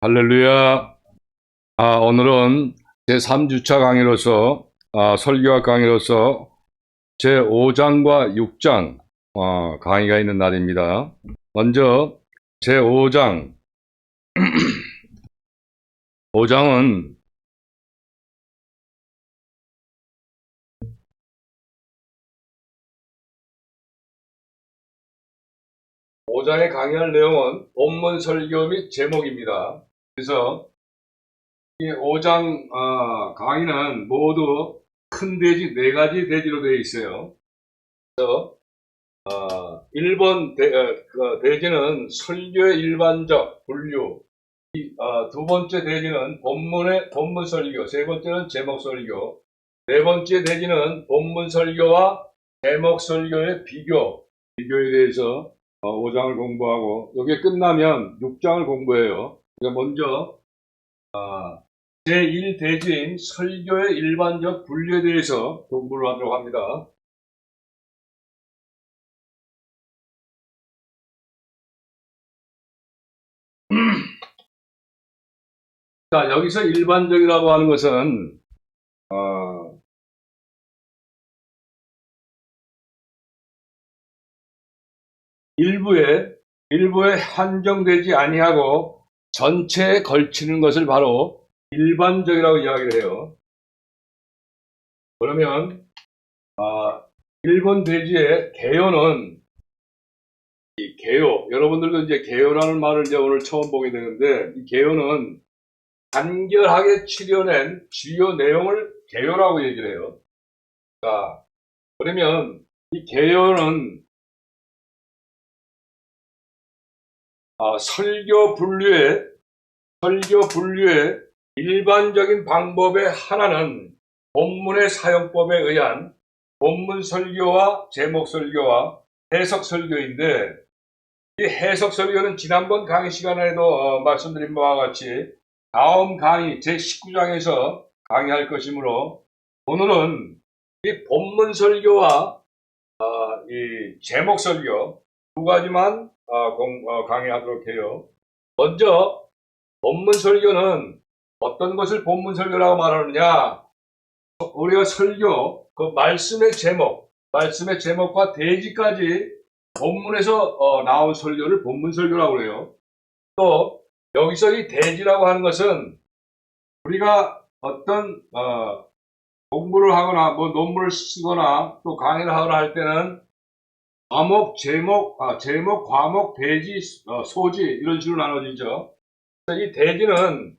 할렐루야. 오늘은 제3주차 강의로서, 설교학 강의로서 제5장과 6장 강의가 있는 날입니다. 먼저 제5장, 5장은 에 강의할 내용은 본문 설교 및 제목입니다. 그래서 이 5장 강의는 모두 큰 돼지, 4가지 돼지로 되어 있어요. 그래서 1번 돼지는 설교의 일반적 분류, 두 번째 돼지는 본문 설교, 세 번째는 제목 설교, 네 번째 돼지는 본문 설교와 제목 설교의 비교에 대해서 5장을 공부하고, 여기 끝나면 6장을 공부해요. 그러니까 먼저 제1대지인 설교의 일반적 분류에 대해서 공부를 하도록 합니다. 자, 여기서 일반적이라고 하는 것은 일부에 한정되지 아니하고 전체에 걸치는 것을 바로 일반적이라고 이야기를 해요. 그러면 1번 돼지의 개요는, 이 개요, 여러분들도 이제 개요라는 말을 이제 오늘 처음 보게 되는데, 이 개요는 간결하게 치려낸 주요 내용을 개요라고 얘기를 해요. 자, 그러면 이 개요는 설교 분류의 일반적인 방법의 하나는 본문의 사용법에 의한 본문 설교와 제목 설교와 해석 설교인데, 이 해석 설교는 지난번 강의 시간에도 말씀드린 바와 같이 다음 강의 제19장에서 강의할 것이므로, 오늘은 이 본문 설교와 이 제목 설교 두 가지만 강의하도록 해요. 먼저 본문 설교는 어떤 것을 본문 설교라고 말하느냐? 우리가 설교, 그 말씀의 제목과 대지까지 본문에서 나온 설교를 본문 설교라고 해요. 또 여기서 이 대지라고 하는 것은 우리가 어떤 공부를 하거나 뭐 논문을 쓰거나 또 강의를 하거나 할 때는 제목, 과목, 대지, 소지 이런 식으로 나눠지죠. 이 대지는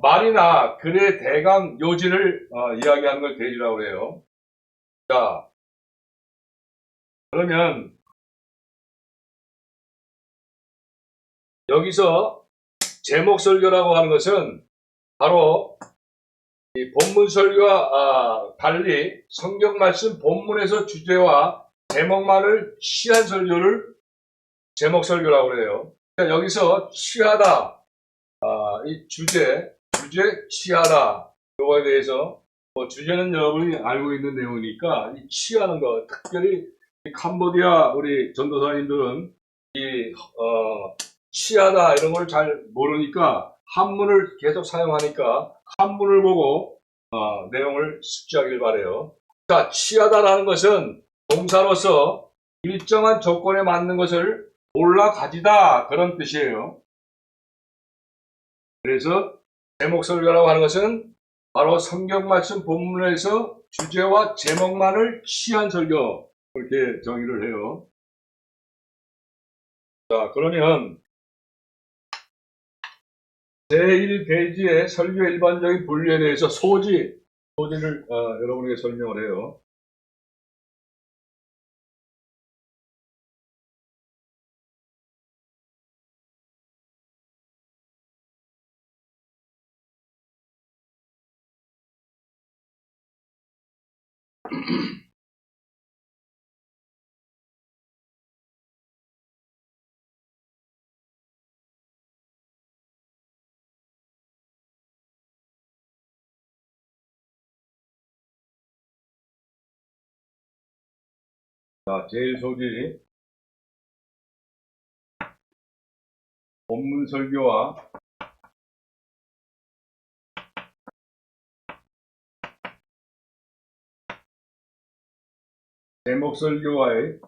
말이나 글의 대강 요지를 이야기하는 걸 대지라고 해요. 자, 그러면 여기서 제목 설교라고 하는 것은 바로 이 본문 설교와 달리 성경 말씀 본문에서 주제와 제목만을 취한 설교를 제목 설교라고 해요. 그러니까 여기서 취하다, 이 주제 취하다, 이거에 대해서 주제는 여러분이 알고 있는 내용이니까 이 취하는 것, 특별히 이 캄보디아 우리 전도사님들은 이 취하다 이런 걸 잘 모르니까 한문을 계속 사용하니까 한문을 보고 내용을 숙지하길 바래요. 자, 취하다라는 것은 동사로서 일정한 조건에 맞는 것을 올라가지다, 그런 뜻이에요. 그래서 제목 설교라고 하는 것은 바로 성경 말씀 본문에서 주제와 제목만을 취한 설교, 그렇게 정의를 해요. 자, 그러면 제1대지의 설교 일반적인 분류에 대해서 소지를 여러분에게 설명을 해요. 자, 제1소지, 본문 설교와 제목 설교와의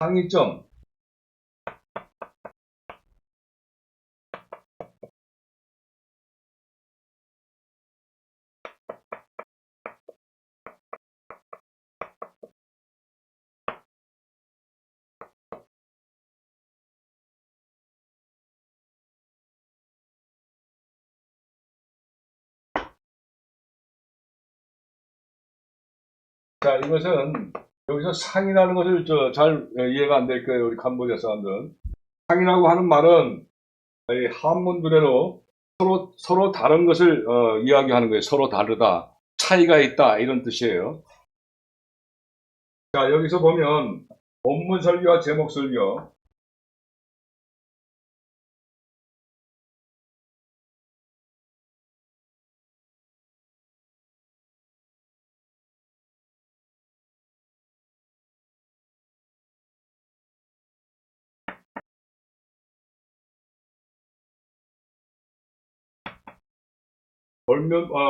상이점. 자, 이것은 여기서 상이라는 것을 잘 이해가 안 될 거예요. 우리 캄보디아 사람들은. 상이라고 하는 말은 이 한문 그대로 서로 다른 것을 이야기하는 거예요. 서로 다르다. 차이가 있다. 이런 뜻이에요. 자, 여기서 보면 본문 설교와 제목 설교.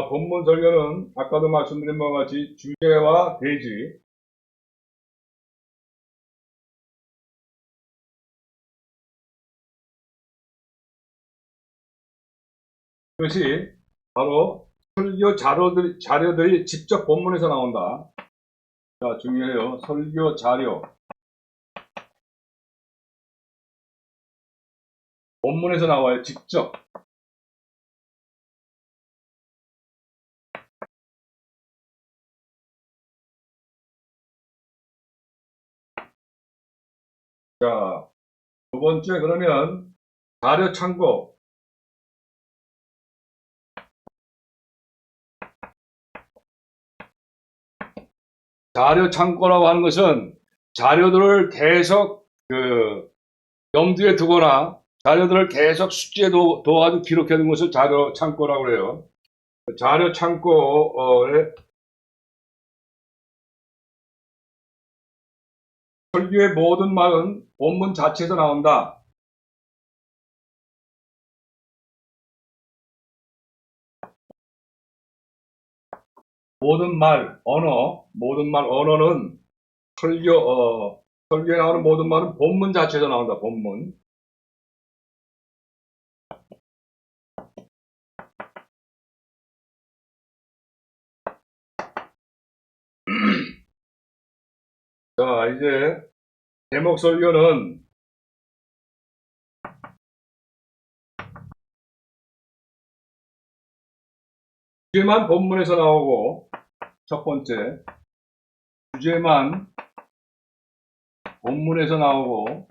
본문 설교는 아까도 말씀드린 바와 같이 주제와 대지, 그것이 바로 설교 자료들이 직접 본문에서 나온다. 자, 중요해요. 설교 자료. 본문에서 나와요. 직접. 자, 두 번째 그러면 자료 참고. 자료 참고라고 하는 것은 자료들을 계속 염두에 두거나 자료들을 계속 숙지에 둬가지고 기록해 둔 것을 자료 참고라고 해요. 자료 참고에 설교의 모든 말은 본문 자체에서 나온다. 모든 말, 언어는 설교에 나오는 모든 말은 본문 자체에서 나온다. 본문. 자, 이제 제목 설교는 주제만 본문에서 나오고, 첫 번째 주제만 본문에서 나오고,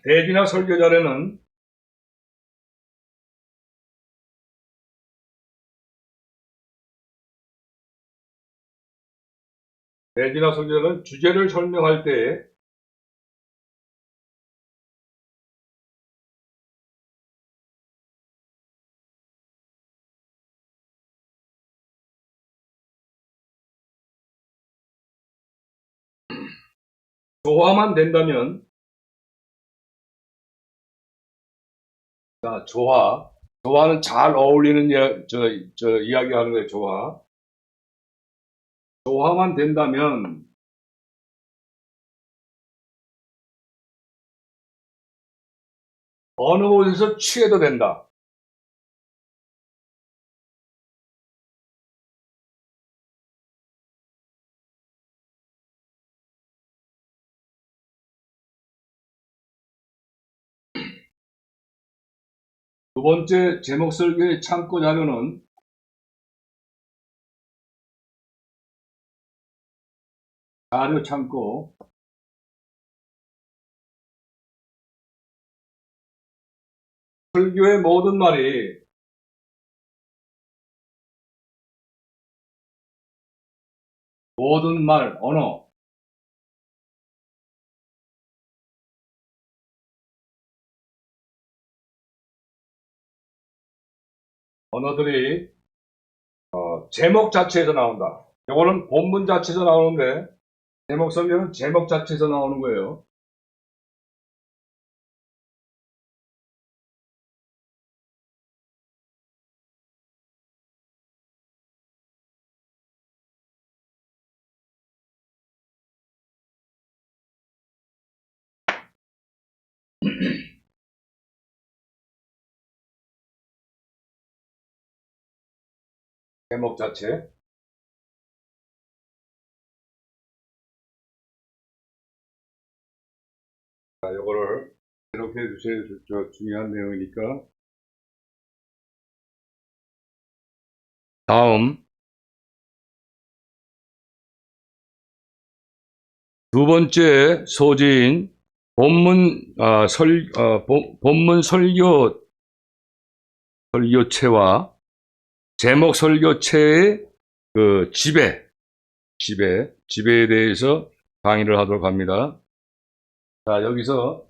대지나 설교 자료는 주제를 설명할 때 조화만 된다면, 자, 조화는 잘 어울리는 이야기하는 거예요. 조화만 된다면 어느 곳에서 취해도 된다. 두 번째 제목 설교의 참고 자료는 자료 참고. 설교의 모든 말이 모든 말, 언어들이 제목 자체에서 나온다. 이거는 본문 자체에서 나오는데 제목 설교는 제목 자체에서 나오는 거예요. 제목 자체. 자, 요거를 이렇게 해주세요. 중요한 내용이니까. 다음. 두 번째 소지인 본문 설교체와 제목 설교체의 그 지배에 대해서 강의를 하도록 합니다. 자, 여기서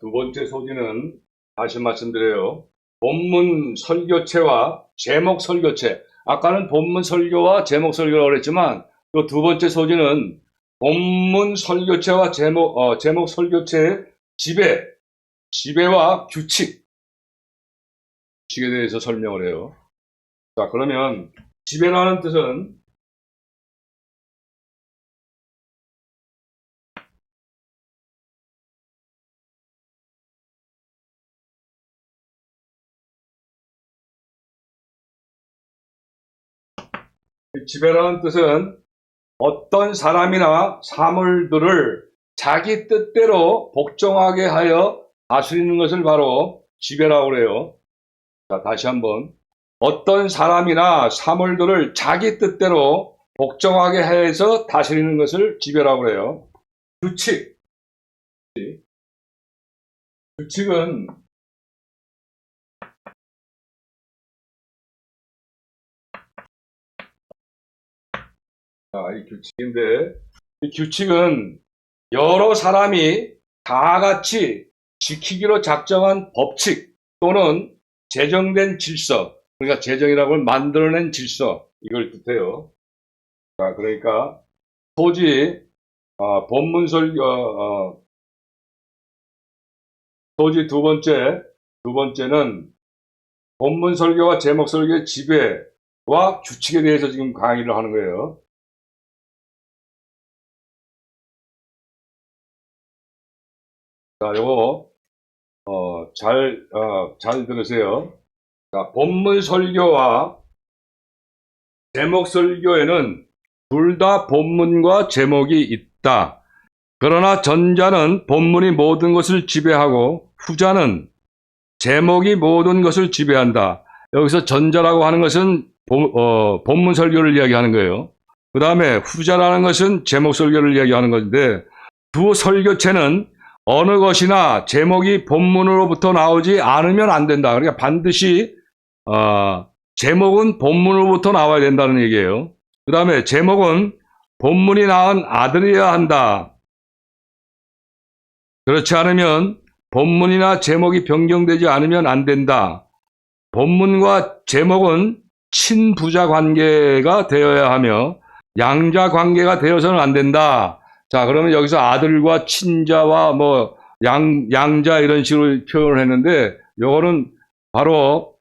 두 번째 소지는 다시 말씀드려요. 본문 설교체와 제목 설교체. 아까는 본문 설교와 제목 설교라고 그랬지만 또 두 번째 소지는 본문 설교체와 제목 설교체의 지배와 규칙에 대해서 설명을 해요. 자, 그러면 지배라는 뜻은 지배라는 뜻은 어떤 사람이나 사물들을 자기 뜻대로 복종하게 하여 다스리는 것을 바로 지배라고 그래요. 자, 다시 한번. 어떤 사람이나 사물들을 자기 뜻대로 복종하게 해서 다스리는 것을 지배라고 그래요. 규칙은 이 규칙인데, 이 규칙은 여러 사람이 다 같이 지키기로 작정한 법칙 또는 제정된 질서, 그러니까 제정이라고 하면 만들어낸 질서, 이걸 뜻해요. 자, 그러니까 소지 소지 두 번째는 본문 설교와 제목 설교의 지배와 규칙에 대해서 지금 강의를 하는 거예요. 자, 요거 잘 들으세요. 자, 본문 설교와 제목 설교에는 둘 다 본문과 제목이 있다. 그러나 전자는 본문이 모든 것을 지배하고 후자는 제목이 모든 것을 지배한다. 여기서 전자라고 하는 것은 본문 설교를 이야기하는 거예요. 그 다음에 후자라는 것은 제목 설교를 이야기하는 건데 두 설교체는 어느 것이나 제목이 본문으로부터 나오지 않으면 안 된다. 그러니까 반드시 제목은 본문으로부터 나와야 된다는 얘기예요. 그 다음에 제목은 본문이 낳은 아들이어야 한다. 그렇지 않으면 본문이나 제목이 변경되지 않으면 안 된다. 본문과 제목은 친부자 관계가 되어야 하며 양자 관계가 되어서는 안 된다. 자, 그러면 여기서 아들과 친자와 양자 이런 식으로 표현을 했는데 요거는 바로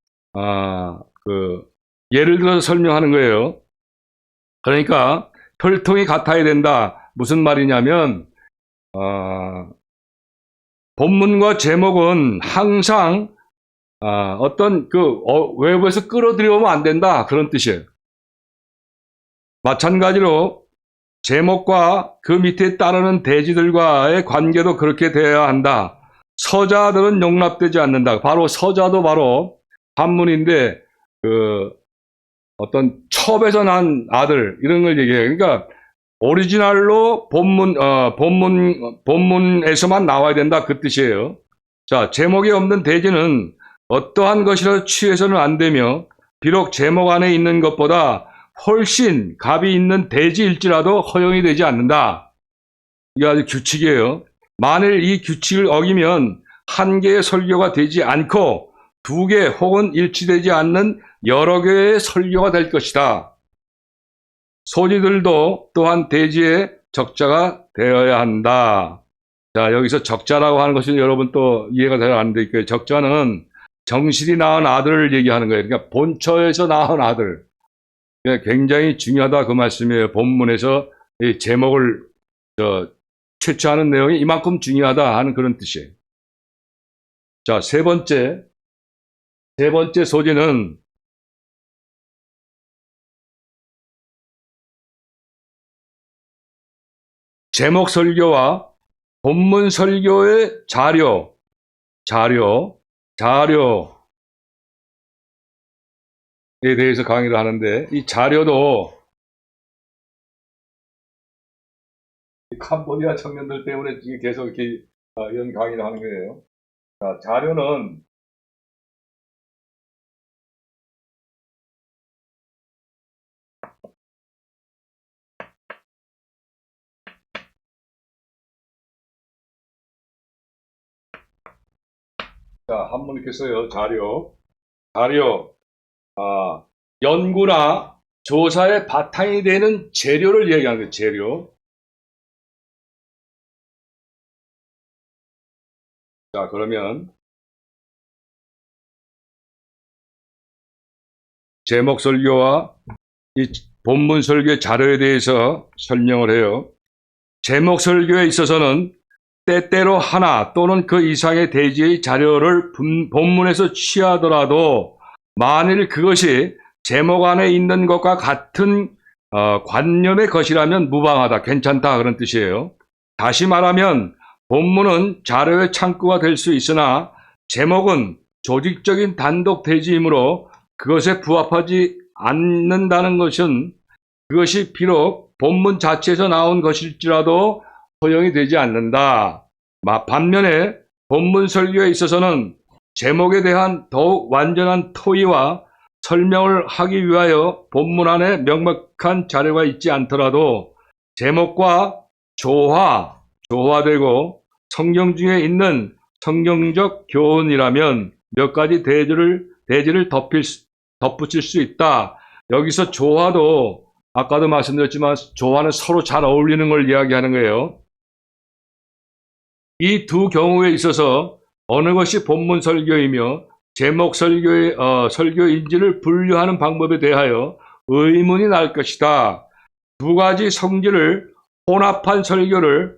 예를 들어서 설명하는 거예요. 그러니까 혈통이 같아야 된다. 무슨 말이냐면 본문과 제목은 항상 어떤 외부에서 끌어들여오면 안 된다. 그런 뜻이에요. 마찬가지로 제목과 그 밑에 따르는 대지들과의 관계도 그렇게 되어야 한다. 서자들은 용납되지 않는다. 바로 서자도 바로 한문인데 그 어떤 첩에서 난 아들 이런 걸 얘기해요. 그러니까 오리지널로 본문에서만 나와야 된다 그 뜻이에요. 자, 제목이 없는 대지는 어떠한 것이라 취해서는 안 되며 비록 제목 안에 있는 것보다 훨씬 값이 있는 대지일지라도 허용이 되지 않는다. 이게 아주 규칙이에요. 만일 이 규칙을 어기면 한 개의 설교가 되지 않고 두 개 혹은 일치되지 않는 여러 개의 설교가 될 것이다. 소리들도 또한 대지의 적자가 되어야 한다. 자, 여기서 적자라고 하는 것이 여러분 또 이해가 잘 안 돼. 그 적자는 정실이 낳은 아들을 얘기하는 거예요. 그러니까 본처에서 낳은 아들. 굉장히 중요하다 그 말씀이에요. 본문에서 이 제목을 채취하는 내용이 이만큼 중요하다 하는 그런 뜻이에요. 자, 세 번째 소지는 제목 설교와 본문 설교의 자료에 대해서 강의를 하는데 이 자료도 캄보디아 청년들 때문에 계속 이렇게 이런 강의를 하는 거예요. 자, 자료는 자, 한번 이렇게 써요. 자료, 연구나 조사의 바탕이 되는 재료를 얘기하는 거예요. 재료. 자, 그러면 제목 설교와 이 본문 설교의 자료에 대해서 설명을 해요. 제목 설교에 있어서는 때때로 하나 또는 그 이상의 대지의 자료를 본문에서 취하더라도 만일 그것이 제목 안에 있는 것과 같은 관념의 것이라면 무방하다, 괜찮다 그런 뜻이에요. 다시 말하면 본문은 자료의 창구가 될 수 있으나 제목은 조직적인 단독 대지이므로 그것에 부합하지 않는다는 것은 그것이 비록 본문 자체에서 나온 것일지라도 허용이 되지 않는다. 반면에 본문 설교에 있어서는 제목에 대한 더욱 완전한 토의와 설명을 하기 위하여 본문 안에 명백한 자료가 있지 않더라도 제목과 조화되고 성경 중에 있는 성경적 교훈이라면 몇 가지 대지를 덧붙일 수 있다. 여기서 조화도 아까도 말씀드렸지만 조화는 서로 잘 어울리는 걸 이야기하는 거예요. 이 두 경우에 있어서 어느 것이 본문 설교이며 제목 설교인지를 분류하는 방법에 대하여 의문이 날 것이다. 두 가지 성질을 혼합한 설교를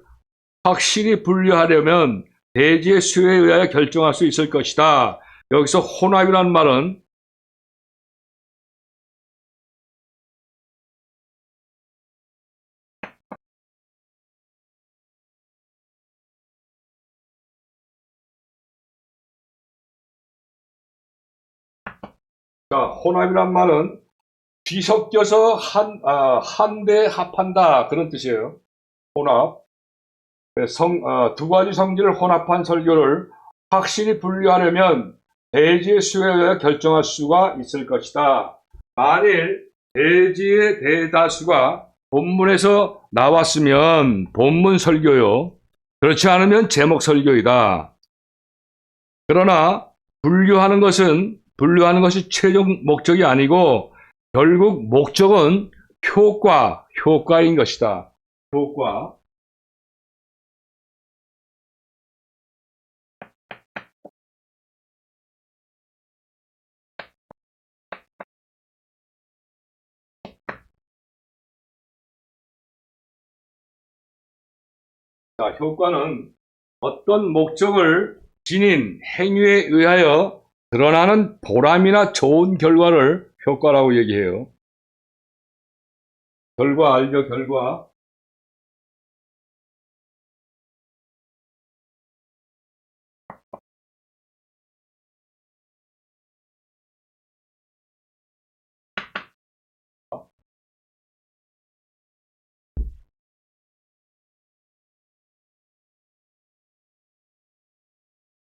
확실히 분류하려면 대지의 수요에 의하여 결정할 수 있을 것이다. 여기서 혼합이라는 말은 혼합이란 말은 뒤섞여서 한데 합한다 그런 뜻이에요. 혼합. 두 가지 성질을 혼합한 설교를 확실히 분류하려면 대지의 수에 의해 결정할 수가 있을 것이다. 만일 대지의 대다수가 본문에서 나왔으면 본문 설교요. 그렇지 않으면 제목 설교이다. 그러나 분류하는 것이 최종 목적이 아니고 결국 목적은 효과인 것이다. 효과. 자, 효과는 어떤 목적을 지닌 행위에 의하여 드러나는 보람이나 좋은 결과를 효과라고 얘기해요. 결과 알죠? 결과.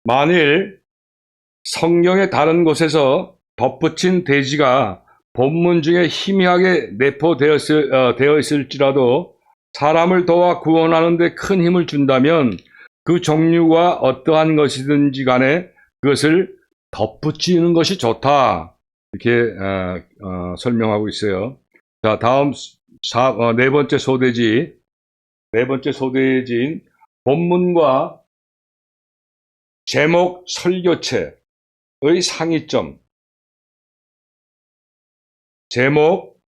만일 성경의 다른 곳에서 덧붙인 대지가 본문 중에 희미하게 되어 있을지라도 사람을 도와 구원하는 데 큰 힘을 준다면 그 종류가 어떠한 것이든지 간에 그것을 덧붙이는 것이 좋다. 이렇게 설명하고 있어요. 자, 다음 네 번째 소대지인 본문과 제목 설교체의 상이점. 제목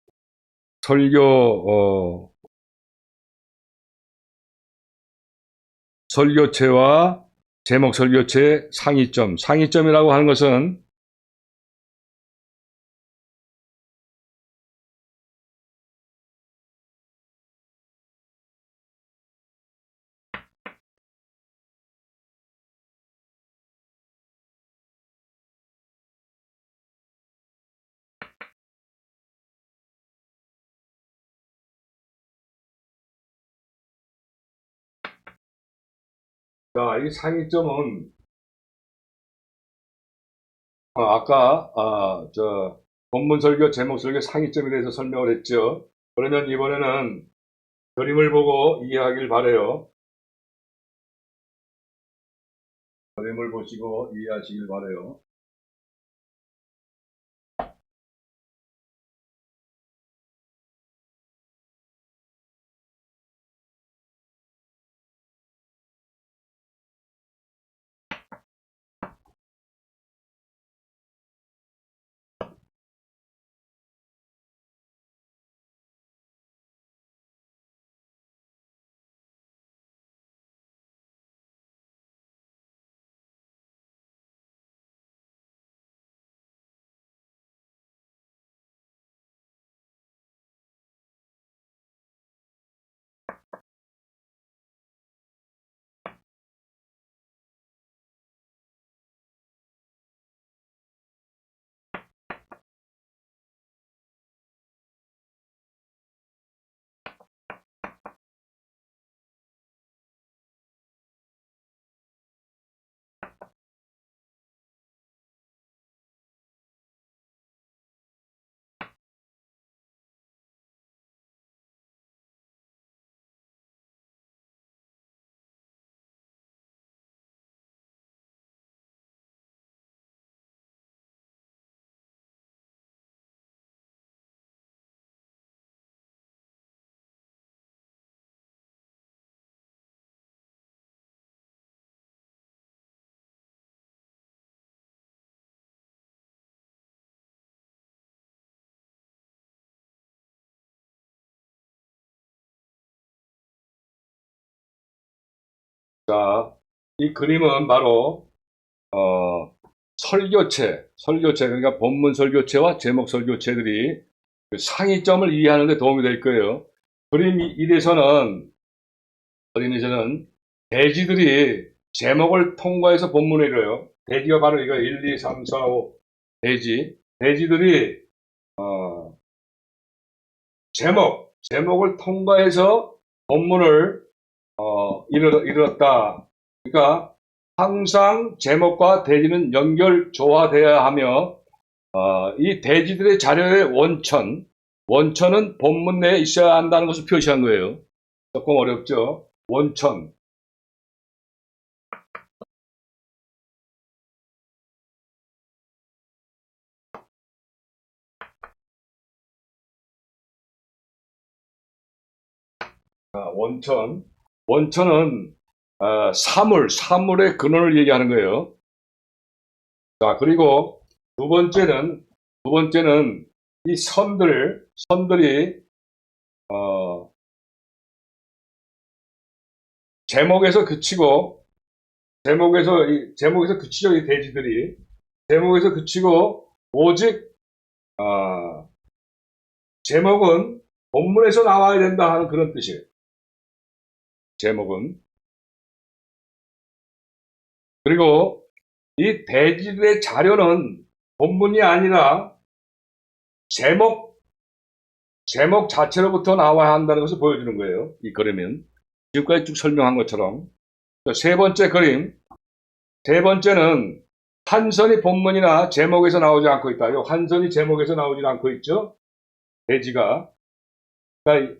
설교체와 제목 설교체의 상이점. 상이점이라고 하는 것은 자, 이 상이점은 아까 본문 설교, 제목 설교 상이점에 대해서 설명을 했죠. 그러면 이번에는 그림을 보고 이해하길 바래요. 그림을 보시고 이해하시길 바래요. 자, 이 그림은 바로 설교체, 그러니까 본문 설교체와 제목 설교체들이 그 상이점을 이해하는 데 도움이 될 거예요. 그림 1에서는 대지들이 제목을 통과해서 본문을 읽어요. 대지가 바로 이거 1, 2, 3, 4, 5 대지들이 제목을 통과해서 본문을 이르렀다. 그러니까 항상 제목과 대지는 연결조화되어야 하며 이 대지들의 자료의 원천은 본문 내에 있어야 한다는 것을 표시한 거예요. 조금 어렵죠? 원천. 원천은 사물의 근원을 얘기하는 거예요. 자, 그리고 두 번째는 이 선들이 제목에서 그치죠. 이 대지들이 제목에서 그치고 오직 제목은 본문에서 나와야 된다 하는 그런 뜻이에요. 제목은. 그리고 이 대지들의 자료는 본문이 아니라 제목 자체로부터 나와야 한다는 것을 보여주는 거예요. 이 그림은 지금까지 쭉 설명한 것처럼. 세 번째 그림 세 번째는 한선이 본문이나 제목에서 나오지 않고 있다. 이 한선이 제목에서 나오지 않고 있죠. 대지가. 그러니까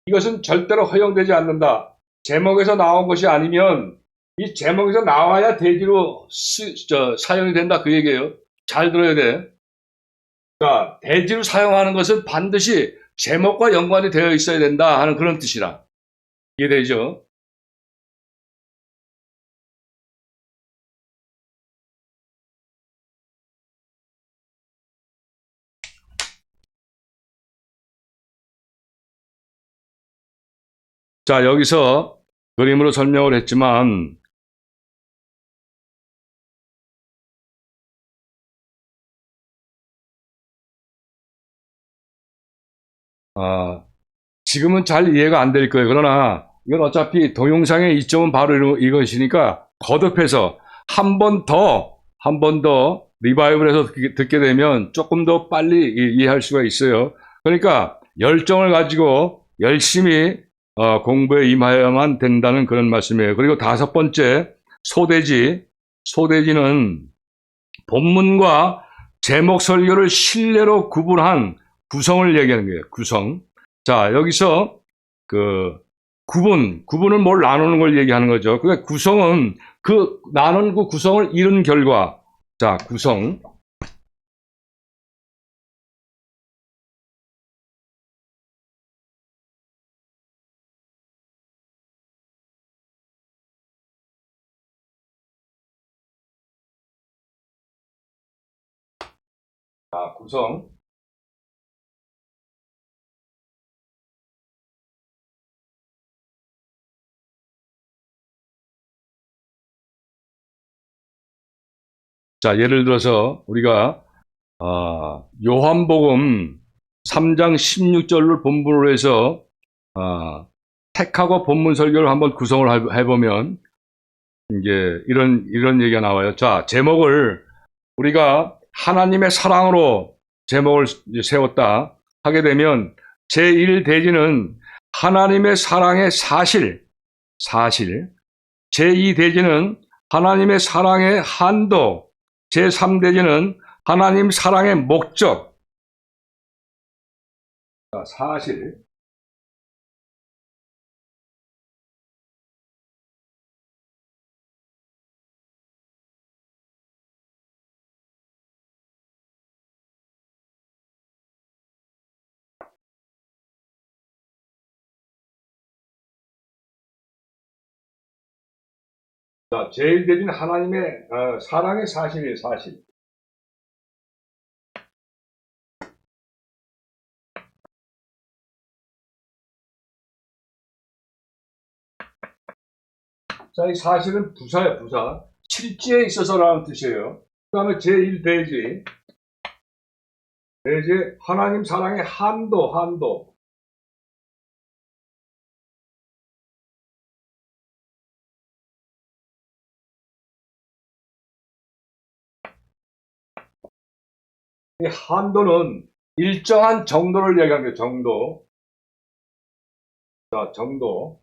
이것은 절대로 허용되지 않는다. 제목에서 나온 것이 아니면 이 제목에서 나와야 대지로 사용이 된다. 그 얘기예요. 잘 들어야 돼. 그러니까 대지로 사용하는 것은 반드시 제목과 연관이 되어 있어야 된다 하는 그런 뜻이라. 이해되죠? 자, 여기서 그림으로 설명을 했지만 지금은 잘 이해가 안 될 거예요. 그러나 이건 어차피 동영상의 이점은 바로 이것이니까 거듭해서 한 번 더 리바이벌해서 듣게 되면 조금 더 빨리 이해할 수가 있어요. 그러니까 열정을 가지고 열심히 공부에 임하여야만 된다는 그런 말씀이에요. 그리고 다섯 번째, 소대지는 본문과 제목 설교를 신뢰로 구분한 구성을 얘기하는 거예요. 구성. 자, 여기서 구분을 뭘 나누는 걸 얘기하는 거죠. 그러니까 구성은 나눈 그 구성을 이룬 결과. 자, 구성. 자, 구성. 자, 예를 들어서 우리가 요한복음 3장 16절을 본문으로 해서 택하고 본문 설교를 한번 구성을 해보면 이제 이런 얘기가 나와요. 자, 제목을 우리가 하나님의 사랑으로 제목을 세웠다 하게 되면 제1대지는 하나님의 사랑의 사실. 제2대지는 하나님의 사랑의 한도. 제3대지는 하나님 사랑의 목적. 사실. 자, 제1대지는 하나님의 사랑의 사실이에요. 사실. 자, 이 사실은 부사예요, 부사. 실제에 있어서라는 뜻이에요. 그 다음에 제1대지. 대지, 하나님 사랑의 한도. 이 한도는 일정한 정도를 얘기하는 거예요, 정도. 자, 정도.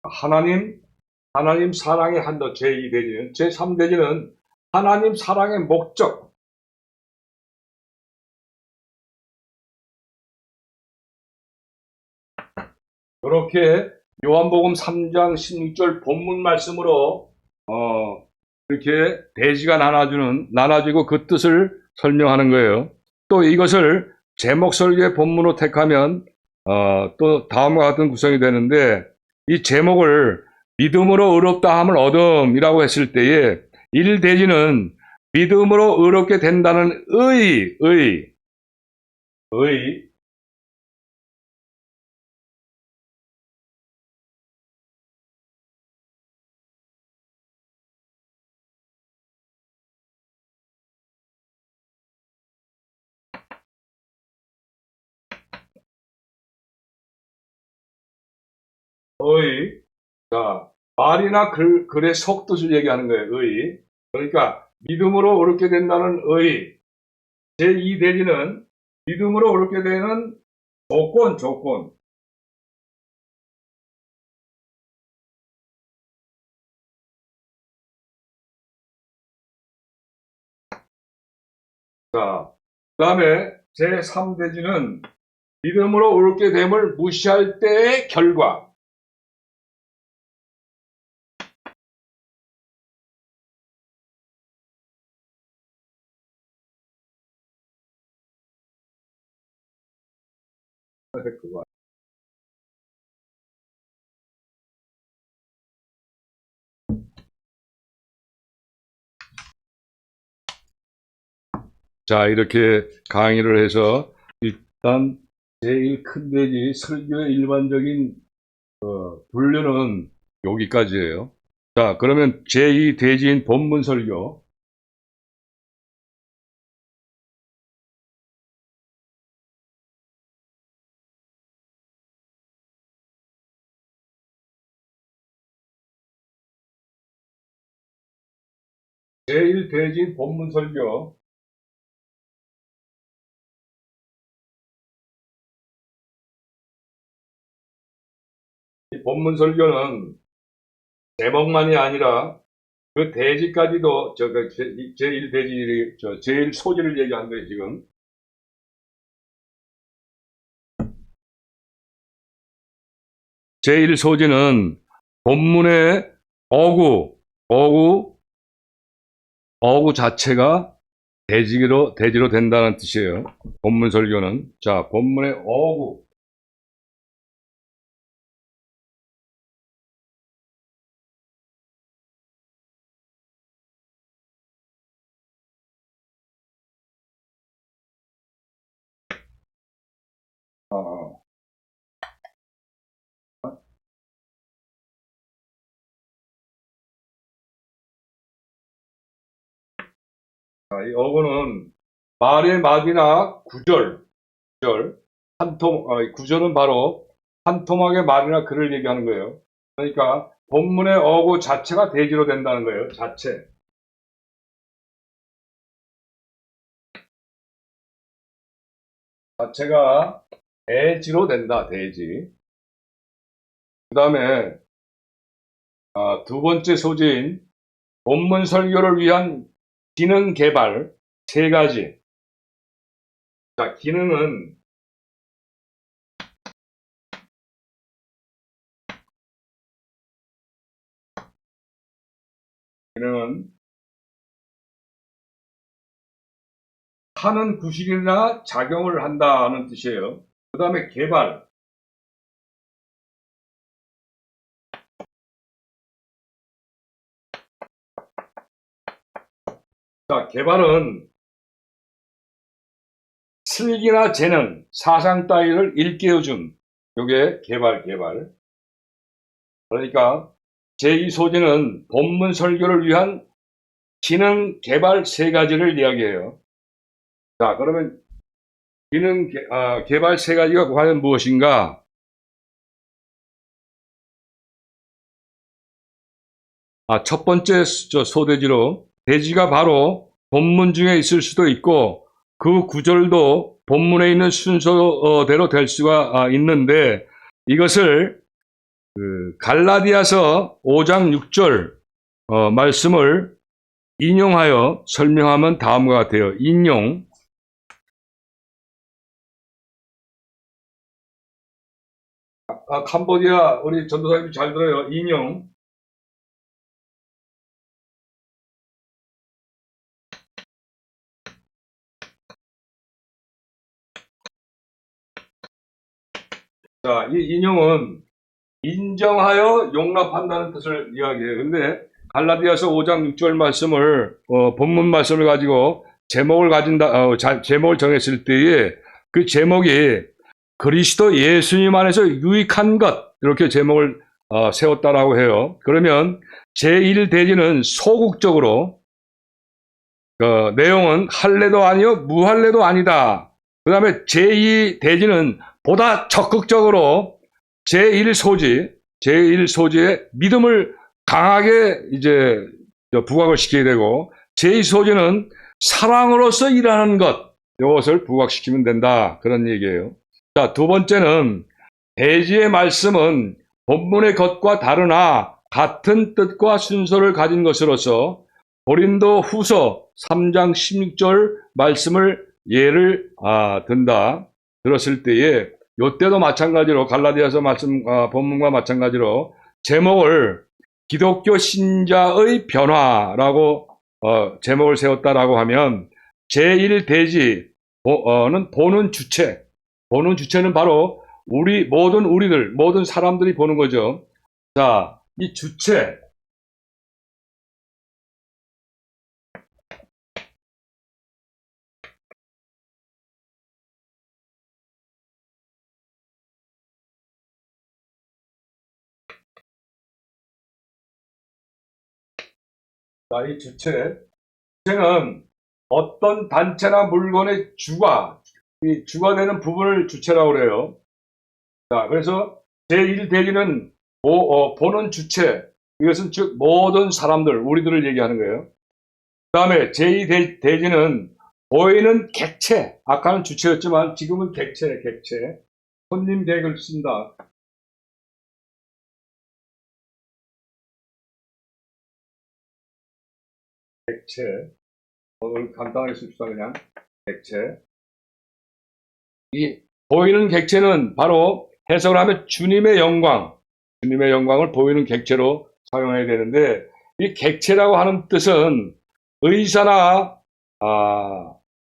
하나님 사랑의 한도, 제2대지는. 제3대지는 하나님 사랑의 목적. 이렇게 요한복음 3장 16절 본문 말씀으로 이렇게 대지가 나눠지고 그 뜻을 설명하는 거예요. 또 이것을 제목 설교의 본문으로 택하면 또 다음과 같은 구성이 되는데, 이 제목을 믿음으로 의롭다 함을 얻음이라고 했을 때에 1대지는 믿음으로 의롭게 된다는 의. 자, 말이나 글의 속뜻을 얘기하는 거예요. 그러니까 믿음으로 의롭게 된다는 의. 제2대지는 믿음으로 옳게 되는 조건. 자, 그 다음에 제3대지는 믿음으로 옳게 됨을 무시할 때의 결과. 그거. 자, 이렇게 강의를 해서 일단 제일 큰 대지 설교의 일반적인 분류는 여기까지예요. 자, 그러면 제2대지인 본문 설교. 제1대지인 본문 설교. 이 본문 설교는 제목만이 아니라 그 대지까지도 제1대지, 제1소지를 얘기한 거예요, 지금. 제1소지는 본문의 어구 자체가 대지로 된다는 뜻이에요. 본문 설교는. 자, 본문의 어구. 자, 이 어구는 말의 마디나 구절, 구절은 바로 한 토막의 말이나 글을 얘기하는 거예요. 그러니까 본문의 어구 자체가 대지로 된다는 거예요. 자체가 대지로 된다. 대지. 그 다음에 두 번째 소지인 본문 설교를 위한 기능 개발 세 가지. 자, 기능은 하는 구실이나 작용을 한다는 뜻이에요. 그 다음에 개발. 자, 개발은 슬기나 재능, 사상 따위를 일깨워줌. 요게 개발. 그러니까 제2소지는 본문 설교를 위한 기능 개발 세 가지를 이야기해요. 자, 그러면 기능 개발 세 가지가 과연 무엇인가? 첫 번째 소대지로 대지가 바로 본문 중에 있을 수도 있고 그 구절도 본문에 있는 순서대로 될 수가 있는데 이것을 갈라디아서 5장 6절 말씀을 인용하여 설명하면 다음과 같아요. 인용. 캄보디아 우리 전도사님 잘 들어요. 인용. 자, 이 인용은 인정하여 용납한다는 뜻을 이야기해요. 근데 갈라디아서 5장 6절 말씀을 본문 말씀을 가지고 제목을 제목을 정했을 때에 그 제목이 그리스도 예수님 안에서 유익한 것 이렇게 제목을 세웠다라고 해요. 그러면 제1대지는 소극적으로 내용은 할례도 아니요 무할례도 아니다. 그 다음에 제2대지는 보다 적극적으로 제1소지의 믿음을 강하게 이제 부각을 시키게 되고 제2소지는 사랑으로서 일하는 것. 이것을 부각시키면 된다. 그런 얘기예요. 자, 두 번째는 대지의 말씀은 본문의 것과 다르나 같은 뜻과 순서를 가진 것으로서 고린도 후서 3장 16절 말씀을 예를 든다. 들었을 때에 이때도 마찬가지로 갈라디아서 말씀 본문과 마찬가지로 제목을 기독교 신자의 변화라고 제목을 세웠다라고 하면 제1대지는 보는 주체, 보는 주체는 바로 모든 사람들이 보는 거죠. 자, 이 주체, 자, 이 주체는 어떤 단체나 물건의 주가 되는 부분을 주체라고 그래요. 자, 그래서 제1대지는 보는 주체, 이것은 즉 모든 사람들, 우리들을 얘기하는 거예요. 그 다음에 제2대지는 보이는 객체, 아까는 주체였지만 지금은 객체. 손님 객을 쓴다. 객체. 오늘 간단하게 씁시다, 그냥. 객체. 이 보이는 객체는 바로 해석을 하면 주님의 영광을 보이는 객체로 사용해야 되는데, 이 객체라고 하는 뜻은 의사나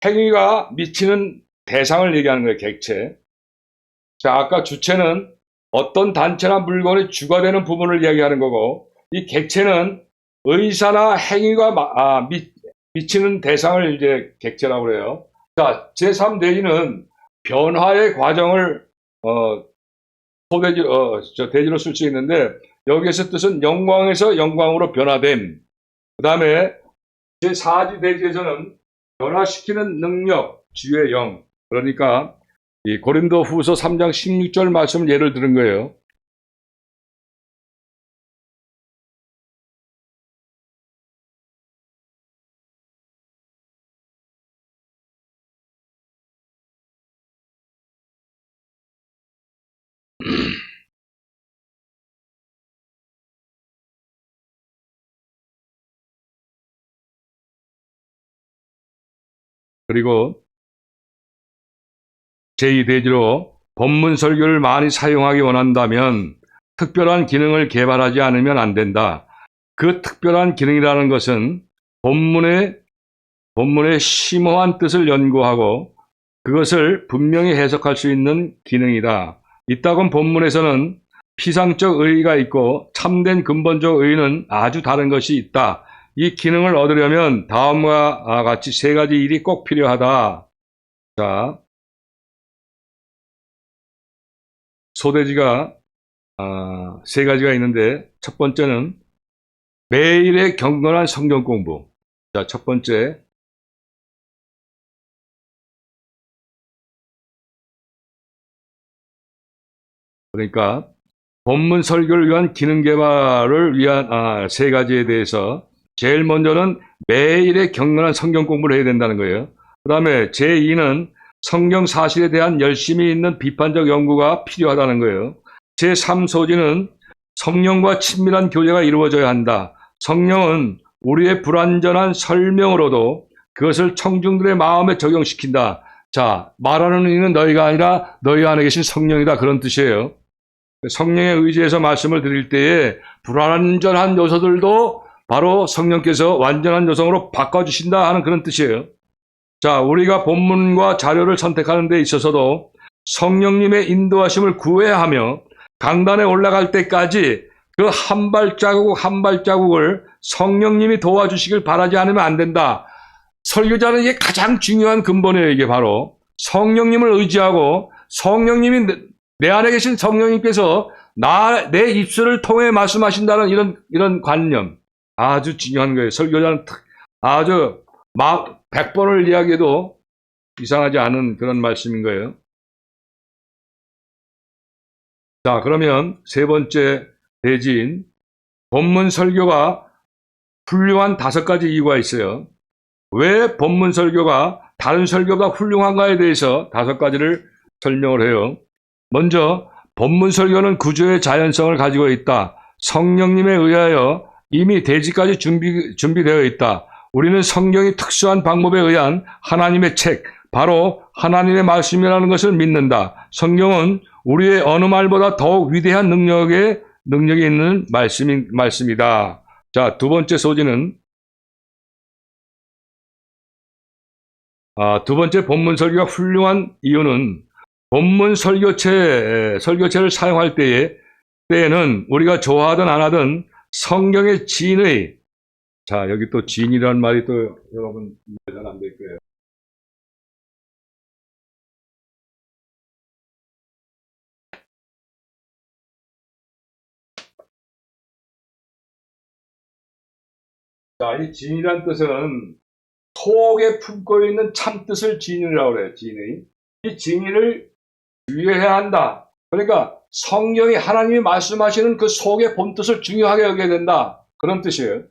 행위가 미치는 대상을 얘기하는 거예요, 객체. 자, 아까 주체는 어떤 단체나 물건의 주가 되는 부분을 이야기하는 거고, 이 객체는 의사나 행위가 미치는 대상을 이제 객체라고 그래요. 자, 제3대지는 변화의 과정을 대지로 쓸 수 있는데, 여기에서 뜻은 영광에서 영광으로 변화됨. 그 다음에 제4지 대지에서는 변화시키는 능력, 주의 영. 그러니까 이 고린도 후서 3장 16절 말씀을 예를 들은 거예요. 그리고 제2대지로 본문 설교를 많이 사용하기 원한다면 특별한 기능을 개발하지 않으면 안 된다. 그 특별한 기능이라는 것은 본문의 심오한 뜻을 연구하고 그것을 분명히 해석할 수 있는 기능이다. 이따금 본문에서는 피상적 의의가 있고 참된 근본적 의의는 아주 다른 것이 있다. 이 기능을 얻으려면 다음과 같이 세 가지 일이 꼭 필요하다. 자, 소대지가 세 가지가 있는데, 첫 번째는 매일의 경건한 성경 공부. 자, 첫 번째, 그러니까 본문 설교를 위한 기능 개발을 위한 세 가지에 대해서 제일 먼저는 매일의 경건한 성경 공부를 해야 된다는 거예요. 그 다음에 제2는 성경 사실에 대한 열심히 있는 비판적 연구가 필요하다는 거예요. 제3 소지는 성령과 친밀한 교제가 이루어져야 한다. 성령은 우리의 불완전한 설명으로도 그것을 청중들의 마음에 적용시킨다. 자, 말하는 이는 너희가 아니라 너희 안에 계신 성령이다. 그런 뜻이에요. 성령의 의지에서 말씀을 드릴 때에 불완전한 요소들도 바로 성령께서 완전한 요성으로 바꿔주신다 하는 그런 뜻이에요. 자, 우리가 본문과 자료를 선택하는 데 있어서도 성령님의 인도하심을 구해야 하며 강단에 올라갈 때까지 그 한 발자국을 성령님이 도와주시길 바라지 않으면 안 된다. 설교자는 이게 가장 중요한 근본이에요. 이게 바로 성령님을 의지하고 성령님이 내 안에 계신 성령님께서 내 입술을 통해 말씀하신다는 이런 관념 아주 중요한 거예요. 설교자는 아주 100번을 이야기해도 이상하지 않은 그런 말씀인 거예요. 자, 그러면 세 번째 대지인 본문 설교가 훌륭한 5가지 이유가 있어요. 왜 본문 설교가 다른 설교가 훌륭한가에 대해서 5가지를 설명을 해요. 먼저 본문 설교는 구조의 자연성을 가지고 있다. 성령님에 의하여 이미 대지까지 준비되어 있다. 우리는 성경이 특수한 방법에 의한 하나님의 책, 바로 하나님의 말씀이라는 것을 믿는다. 성경은 우리의 어느 말보다 더욱 위대한 능력이 있는 말씀이다. 자, 두 번째 소지는 두 번째 본문 설교가 훌륭한 이유는 본문 설교체를 사용할 때에는 우리가 좋아하든 안 하든 성경의 진의, 자, 여기 또 진이라는 말이 또 여러분 잘 안 될 거예요. 자, 이 진이란 뜻은 속에 품고 있는 참뜻을 진이라고 그래요. 진의. 이 진의를 주의해야 한다. 그러니까 성경이 하나님이 말씀하시는 그 속의 본뜻을 중요하게 여겨야 된다. 그런 뜻이에요.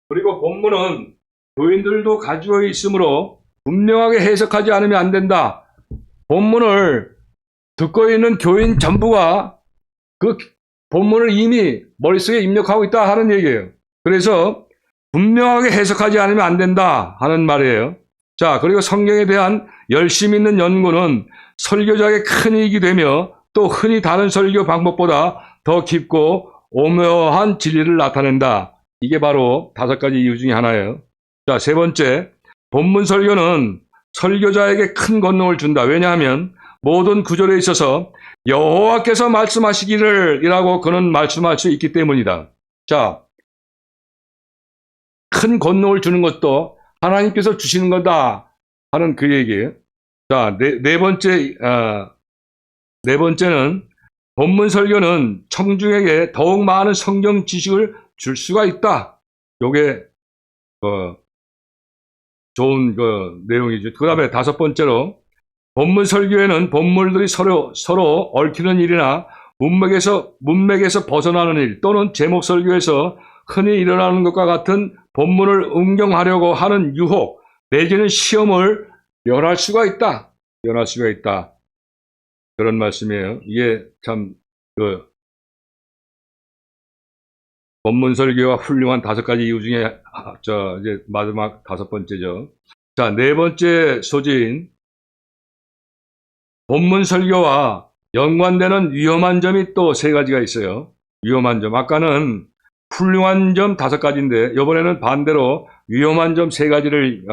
그리고 본문은 교인들도 가지고 있으므로 분명하게 해석하지 않으면 안 된다. 본문을 듣고 있는 교인 전부가 그 본문을 이미 머릿속에 입력하고 있다 하는 얘기예요. 그래서 분명하게 해석하지 않으면 안 된다 하는 말이에요. 자, 그리고 성경에 대한 열심 있는 연구는 설교자에게 큰 이익이 되며 또 흔히 다른 설교 방법보다 더 깊고 오묘한 진리를 나타낸다. 이게 바로 5가지 이유 중에 하나예요. 자, 세 번째, 본문 설교는 설교자에게 큰 권능을 준다. 왜냐하면 모든 구절에 있어서 여호와께서 말씀하시기를 이라고 그는 말씀할 수 있기 때문이다. 자, 큰 권능을 주는 것도 하나님께서 주시는 거다 하는 그 얘기예요. 자, 네 번째는 본문 설교는 청중에게 더욱 많은 성경 지식을 줄 수가 있다. 요게 좋은 내용이죠. 그 다음에 5번째로 본문 설교에는 본물들이 서로 얽히는 일이나 문맥에서 벗어나는 일 또는 제목 설교에서 흔히 일어나는 것과 같은 본문을 응용하려고 하는 유혹 내지는 시험을 면할 수가 있다. 그런 말씀이에요. 이게 참 본문 설교가 훌륭한 5가지 이유 중에 이제 마지막 5번째죠. 자, 4번째 소지인 본문 설교와 연관되는 위험한 점이 또 3가지가 있어요. 위험한 점. 아까는 훌륭한 점 5가지인데 이번에는 반대로 위험한 점 3가지를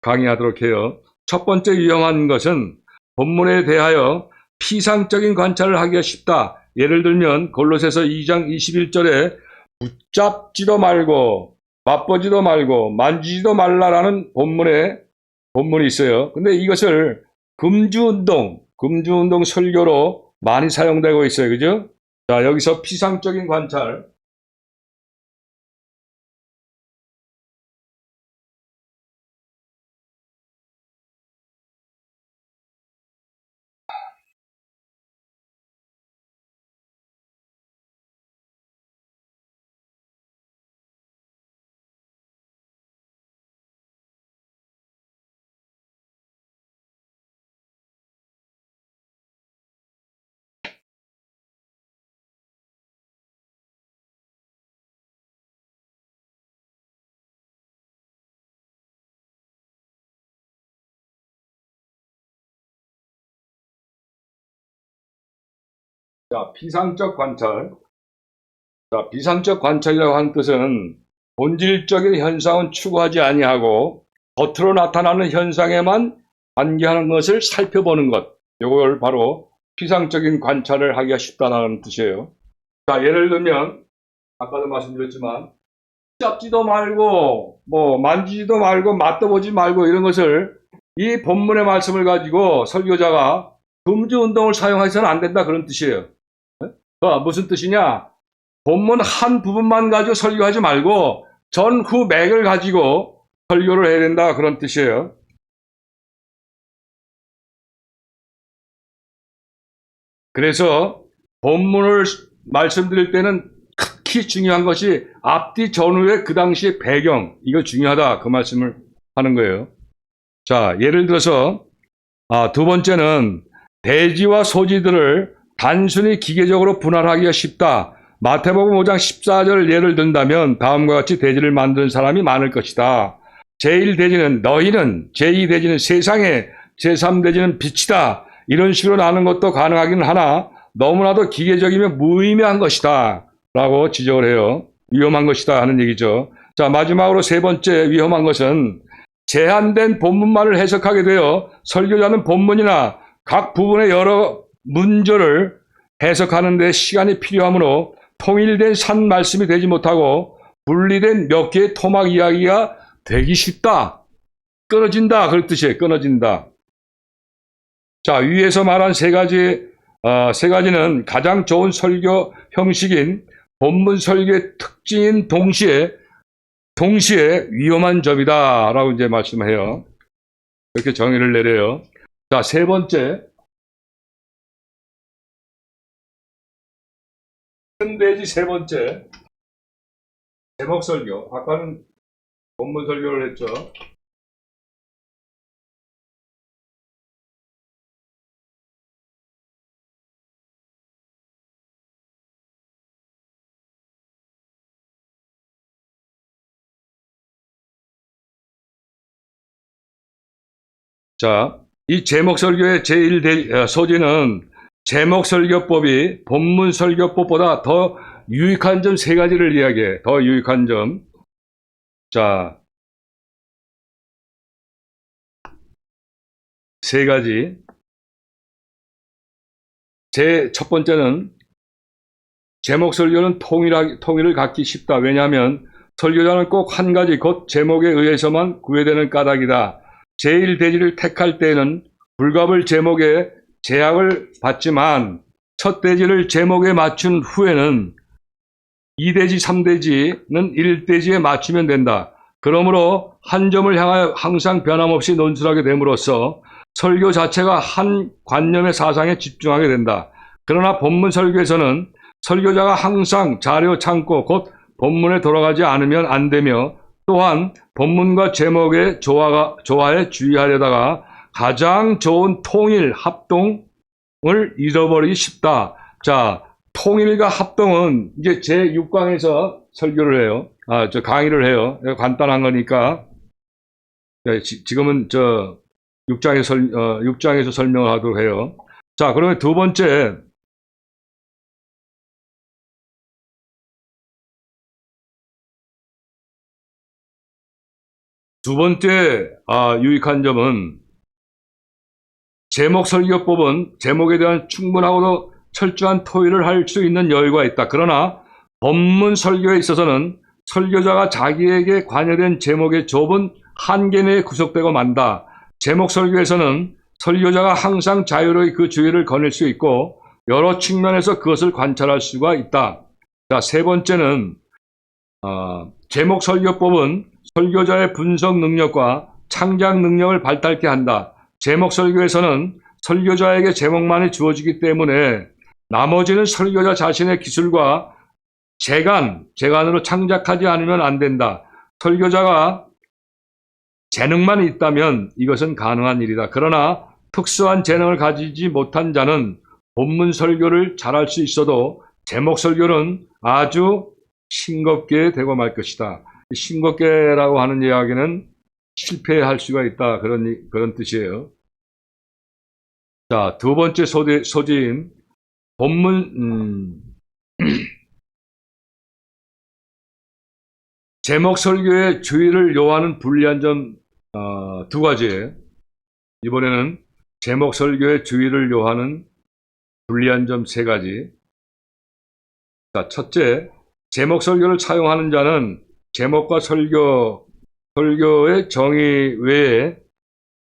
강의하도록 해요. 첫 번째 위험한 것은 본문에 대하여 피상적인 관찰을 하기가 쉽다. 예를 들면 골로새서 2장 21절에 붙잡지도 말고 맛보지도 말고 만지지도 말라라는 본문이 있어요. 근데 이것을 금주운동 설교로 많이 사용되고 있어요. 그죠? 자, 여기서 피상적인 관찰. 자, 피상적 관찰. 자, 비상적 관찰이라고 하는 뜻은 본질적인 현상은 추구하지 아니하고 겉으로 나타나는 현상에만 관계하는 것을 살펴보는 것. 이걸 바로 피상적인 관찰을 하기가 쉽다는 뜻이에요. 자, 예를 들면 아까도 말씀드렸지만 잡지도 말고 만지지도 말고 맛도 보지 말고 이런 것을 이 본문의 말씀을 가지고 설교자가 금주운동을 사용해서는 안 된다 그런 뜻이에요. 무슨 뜻이냐? 본문 한 부분만 가지고 설교하지 말고 전후 맥을 가지고 설교를 해야 된다 그런 뜻이에요. 그래서 본문을 말씀드릴 때는 특히 중요한 것이 앞뒤 전후의 그 당시의 배경, 이거 중요하다 그 말씀을 하는 거예요. 자, 예를 들어서 두 번째는 대지와 소지들을 단순히 기계적으로 분할하기가 쉽다. 마태복음 5장 14절 예를 든다면 다음과 같이 대지를 만드는 사람이 많을 것이다. 제1대지는 너희는, 제2대지는 세상에, 제3대지는 빛이다. 이런 식으로 나눈 것도 가능하기는 하나 너무나도 기계적이며 무의미한 것이다 라고 지적을 해요. 위험한 것이다 하는 얘기죠. 자, 마지막으로 세 번째 위험한 것은 제한된 본문만을 해석하게 되어 설교자는 본문이나 각 부분의 여러 문절을 해석하는 데 시간이 필요하므로 통일된 산 말씀이 되지 못하고 분리된 몇 개의 토막 이야기가 되기 쉽다. 끊어진다. 그런 뜻이에요. 끊어진다. 자, 위에서 말한 세 가지는 가장 좋은 설교 형식인 본문 설교의 특징인 동시에 위험한 점이다. 라고 이제 말씀해요. 이렇게 정의를 내려요. 자, 세 번째. 큰 돼지 세 번째. 제목 설교. 아까는 본문 설교를 했죠. 자, 이 제목 설교의 소지는 제목 설교법이 본문 설교법보다 더 유익한 점 세 가지를 이야기해. 더 유익한 점. 자, 세 가지. 첫 번째는 제목 설교는 통일을 갖기 쉽다. 왜냐하면 설교자는 꼭 한 가지 곧 제목에 의해서만 구애되는 까닭이다. 제1대지를 택할 때에는 불갑을 제목에 제약을 받지만 첫 대지를 제목에 맞춘 후에는 2대지, 3대지는 1대지에 맞추면 된다. 그러므로 한 점을 향하여 항상 변함없이 논술하게 됨으로써 설교 자체가 한 관념의 사상에 집중하게 된다. 그러나 본문 설교에서는 설교자가 항상 자료 창고 곧 본문에 돌아가지 않으면 안 되며 또한 본문과 제목의 조화에 주의하려다가 가장 좋은 통일, 합동을 잃어버리기 쉽다. 자, 통일과 합동은 이제 제6강에서 설교를 해요. 강의를 해요. 간단한 거니까. 지금은 6장에서 설명을 하도록 해요. 자, 그러면 두 번째. 유익한 점은 제목 설교법은 제목에 대한 충분하고도 철저한 토의를 할 수 있는 여유가 있다. 그러나 본문 설교에 있어서는 설교자가 자기에게 관여된 제목의 좁은 한계 내에 구속되고 만다. 제목 설교에서는 설교자가 항상 자유로이 그 주의를 거닐 수 있고 여러 측면에서 그것을 관찰할 수가 있다. 자, 세 번째는 제목 설교법은 설교자의 분석 능력과 창작 능력을 발달케 한다. 제목 설교에서는 설교자에게 제목만이 주어지기 때문에 나머지는 설교자 자신의 기술과 재간으로 창작하지 않으면 안 된다. 설교자가 재능만 있다면 이것은 가능한 일이다. 그러나 특수한 재능을 가지지 못한 자는 본문 설교를 잘할 수 있어도 제목 설교는 아주 싱겁게 되고 말 것이다. 싱겁게라고 하는 이야기는 실패할 수가 있다. 그런 뜻이에요. 자, 두 번째 소지인 본문, 제목 설교의 주의를 요하는 불리한 점, 두 가지예요. 이번에는 제목 설교의 주의를 요하는 불리한 점 세 가지. 자, 첫째, 제목 설교를 사용하는 자는 제목과 설교의 정의 외에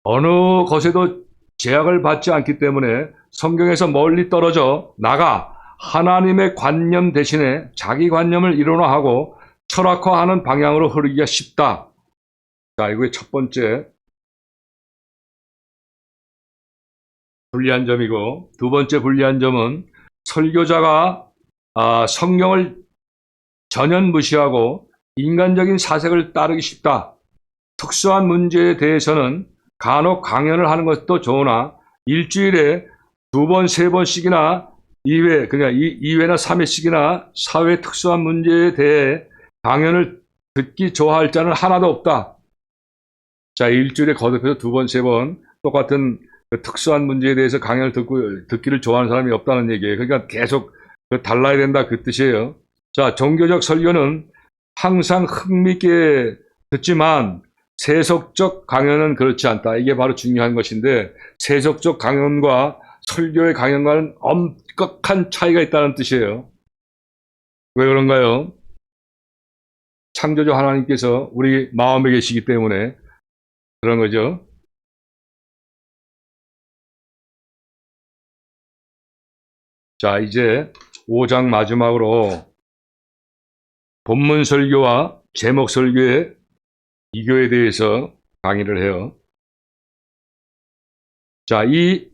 어느 것에도 제약을 받지 않기 때문에 성경에서 멀리 떨어져 나가 하나님의 관념 대신에 자기 관념을 일원화하고 철학화하는 방향으로 흐르기가 쉽다. 자, 이거의 첫 번째 불리한 점이고, 두 번째 불리한 점은 설교자가 성경을 전혀 무시하고 인간적인 사색을 따르기 쉽다. 특수한 문제에 대해서는 간혹 강연을 하는 것도 좋으나 일주일에 2번, 3번씩이나 2회, 그러니까 2회나 3회씩이나 사회 특수한 문제에 대해 강연을 듣기 좋아할 자는 하나도 없다. 자, 일주일에 거듭해서 2번, 3번 똑같은 그 특수한 문제에 대해서 강연을 듣기를 좋아하는 사람이 없다는 얘기예요. 그러니까 계속 달라야 된다 그 뜻이에요. 자, 종교적 설교는 항상 흥미있게 듣지만 세속적 강연은 그렇지 않다. 이게 바로 중요한 것인데 세속적 강연과 설교의 강연과는 엄격한 차이가 있다는 뜻이에요. 왜 그런가요? 창조주 하나님께서 우리 마음에 계시기 때문에 그런 거죠. 자, 이제 5장 마지막으로 본문 설교와 제목 설교의 비교에 대해서 강의를 해요. 자, 이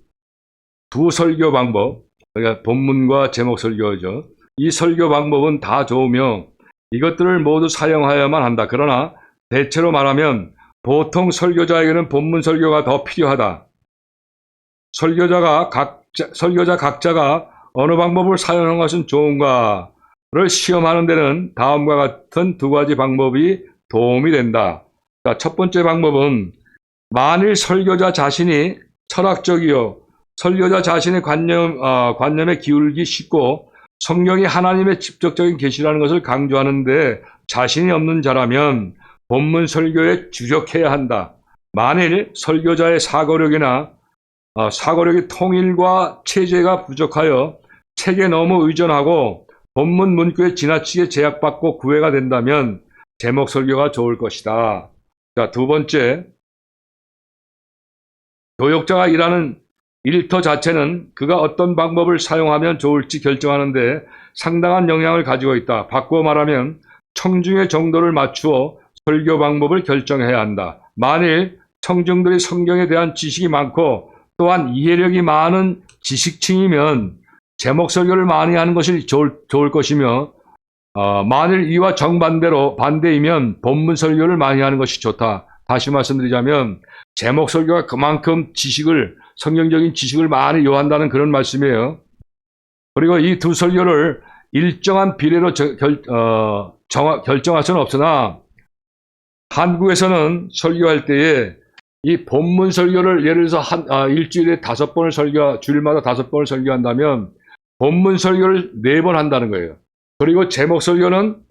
두 설교 방법, 그러니까 본문과 제목 설교죠. 이 설교 방법은 다 좋으며 이것들을 모두 사용하여야만 한다. 그러나 대체로 말하면 보통 설교자에게는 본문 설교가 더 필요하다. 설교자 각자가 어느 방법을 사용하는 것은 좋은가를 시험하는 데는 다음과 같은 2가지 방법이 도움이 된다. 자, 첫 번째 방법은 만일 설교자 자신이 철학적이요 설교자 자신의 관념에 기울기 쉽고 성경이 하나님의 직접적인 계시라는 것을 강조하는데 자신이 없는 자라면 본문 설교에 주력해야 한다. 만일 설교자의 사고력의 통일과 체제가 부족하여 책에 너무 의존하고 본문 문구에 지나치게 제약받고 구애가 된다면 제목 설교가 좋을 것이다. 자, 두 번째, 교역자가 일하는 일터 자체는 그가 어떤 방법을 사용하면 좋을지 결정하는데 상당한 영향을 가지고 있다. 바꾸어 말하면 청중의 정도를 맞추어 설교 방법을 결정해야 한다. 만일 청중들이 성경에 대한 지식이 많고 또한 이해력이 많은 지식층이면 제목 설교를 많이 하는 것이 좋을 것이며 만일 이와 반대이면 본문 설교를 많이 하는 것이 좋다. 다시 말씀드리자면 제목 설교가 그만큼 성경적인 지식을 많이 요한다는 그런 말씀이에요. 그리고 이 두 설교를 일정한 비례로 결정할 수는 없으나 한국에서는 설교할 때에 이 본문 설교를 예를 들어서 일주일에 5번을 주일마다 5번을 설교한다면 본문 설교를 4번 한다는 거예요. 그리고 제목 설교는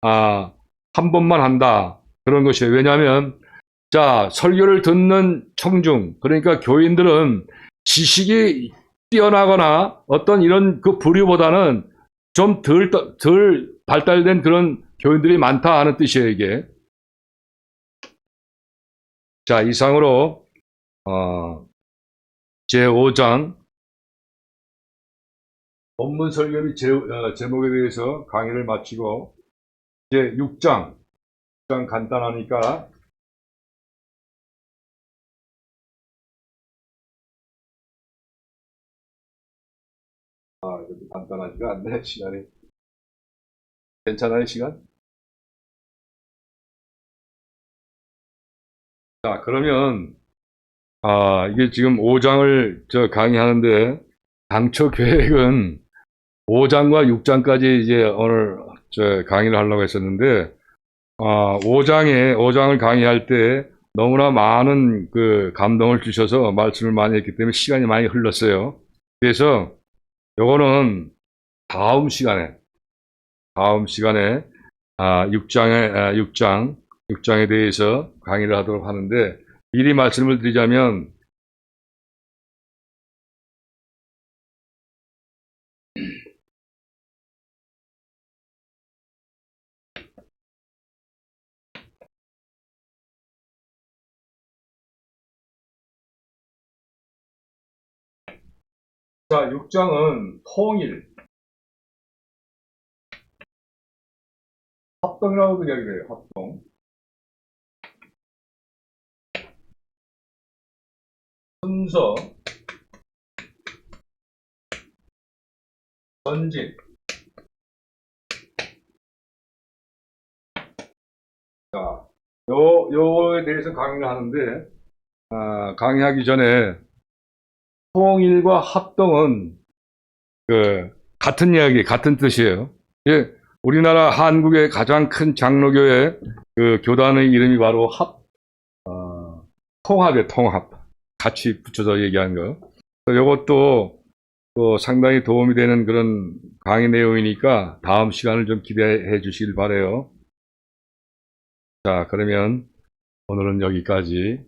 한 번만 한다. 그런 것이에요. 왜냐하면 자, 설교를 듣는 청중, 그러니까 교인들은 지식이 뛰어나거나 어떤 이런 그 부류보다는 좀 덜 발달된 그런 교인들이 많다 하는 뜻이에요, 이게. 자, 이상으로 제5장 본문 설교 및 제목에 대해서 강의를 마치고 제6장 간단하니까 이것도 간단하지가 않네, 시간이. 괜찮아요, 시간? 자, 그러면 이게 지금 5장을 강의하는데 당초 계획은 5장과 6장까지 이제 오늘 강의를 하려고 했었는데 5장을 강의할 때 너무나 많은 그 감동을 주셔서 말씀을 많이 했기 때문에 시간이 많이 흘렀어요. 그래서 요거는 다음 시간에 6장에 대해서 강의를 하도록 하는데 미리 말씀을 드리자면 자, 6장은 통일, 합동이라고도 이야기를 해요. 합동. 순서, 전진. 자, 요에 대해서 강의를 하는데 강의하기 전에 통일과 합동은 같은 이야기, 같은 뜻이에요. 예, 우리나라 한국의 가장 큰 장로교회 교단의 이름이 바로 통합이에요, 통합. 같이 붙여서 얘기한 거. 이것도 또 상당히 도움이 되는 그런 강의 내용이니까 다음 시간을 좀 기대해 주시길 바라요. 자, 그러면 오늘은 여기까지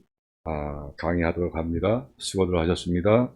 강의하도록 합니다. 수고들 하셨습니다.